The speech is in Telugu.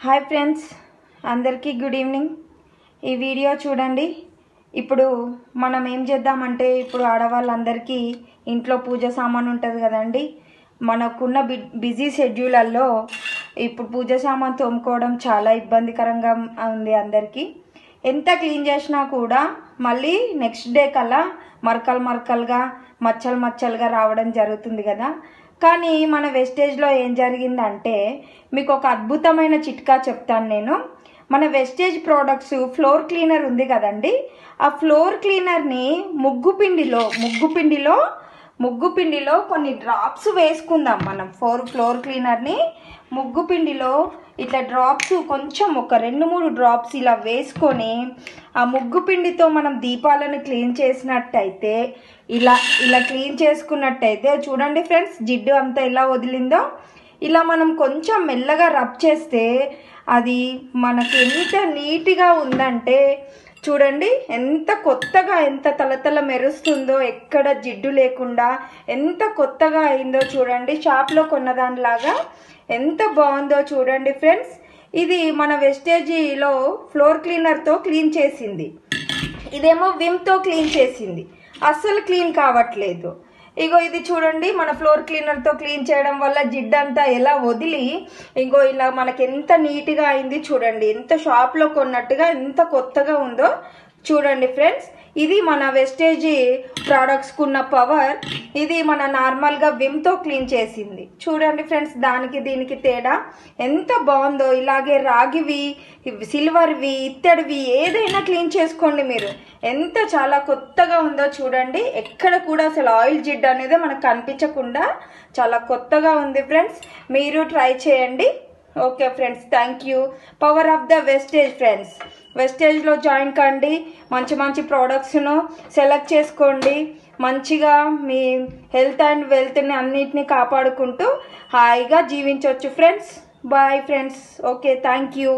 హాయ్ ఫ్రెండ్స్, అందరికీ గుడ్ ఈవినింగ్. ఈ వీడియో చూడండి. ఇప్పుడు మనం ఏం చేద్దామంటే, ఇప్పుడు ఆడవాళ్ళందరికీ ఇంట్లో పూజ సామాన్ ఉంటుంది కదండి. మనకున్న బిజీ షెడ్యూలల్లో ఇప్పుడు పూజ సామాన్ తోముకోవడం చాలా ఇబ్బందికరంగా ఉంది అందరికీ. ఎంత క్లీన్ చేసినా కూడా మళ్ళీ నెక్స్ట్ డే కల్లా మరకలుగా మచ్చలుగా రావడం జరుగుతుంది కదా. కానీ మన వెస్టేజ్లో ఏం జరిగిందంటే, మీకు ఒక అద్భుతమైన చిట్కా చెప్తాను నేను. మన వెస్టేజ్ ప్రోడక్ట్స్ ఫ్లోర్ క్లీనర్ ఉంది కదండి, ఆ ఫ్లోర్ క్లీనర్ని ముగ్గు పిండిలో కొన్ని డ్రాప్స్ వేసుకుందాం. మనం ఫ్లోర్ క్లీనర్ని ముగ్గు పిండిలో ఇట్లా డ్రాప్స్ కొంచెం ఒక 2-3 డ్రాప్స్ ఇలా వేసుకొని ఆ ముగ్గు పిండితో మనం దీపాలను క్లీన్ చేసినట్టయితే, ఇలా క్లీన్ చేసుకున్నట్టయితే చూడండి ఫ్రెండ్స్, జిడ్డు అంతా ఎలా వదిలిందో. ఇలా మనం కొంచెం మెల్లగా రబ్ చేస్తే అది మనకి ఎంత నీట్గా ఉందంటే చూడండి, ఎంత కొత్తగా, ఎంత తలతల మెరుస్తుందో, ఎక్కడ జిడ్డు లేకుండా ఎంత కొత్తగా అయిందో చూడండి. షాప్లో కొన్నదానిలాగా ఎంత బాగుందో చూడండి ఫ్రెండ్స్. ఇది మన వెస్టేజీలో ఫ్లోర్ క్లీనర్తో క్లీన్ చేసింది, ఇదేమో విమ్తో క్లీన్ చేసింది. అస్సలు క్లీన్ కావట్లేదు. ఇగో ఇది చూడండి, మన ఫ్లోర్ క్లీనర్తో క్లీన్ చేయడం వల్ల జిడ్డంతా ఎలా వదిలి ఇంకో ఇలా మనకి ఎంత నీట్గా అయింది చూడండి. ఎంత షాప్లో కొన్నట్టుగా ఎంత కొత్తగా ఉందో చూడండి ఫ్రెండ్స్. ఇది మన వెస్టేజీ ప్రోడక్ట్స్కి ఉన్న పవర్. ఇది మన నార్మల్గా విమ్తో క్లీన్ చేసింది. చూడండి ఫ్రెండ్స్, దానికి దీనికి తేడా ఎంత బాగుందో. ఇలాగే రాగివి, సిల్వర్వి, ఇత్తడివి ఏదైనా క్లీన్ చేసుకోండి మీరు. ఎంత చాలా కొత్తగా ఉందో చూడండి. ఎక్కడ కూడా అసలు ఆయిల్ జిడ్ అనేది మనకు కనిపించకుండా చాలా కొత్తగా ఉంది ఫ్రెండ్స్. మీరు ట్రై చేయండి. Okay friends, thank you. Power of the wastage friends. వెస్టేజ్లో జాయిన్ కండి, మంచి ప్రోడక్ట్స్ను సెలెక్ట్ చేసుకోండి. మంచిగా మీ హెల్త్ అండ్ వెల్త్ని అన్నిటిని కాపాడుకుంటూ హాయిగా జీవించవచ్చు friends. Bye friends. Okay, thank you.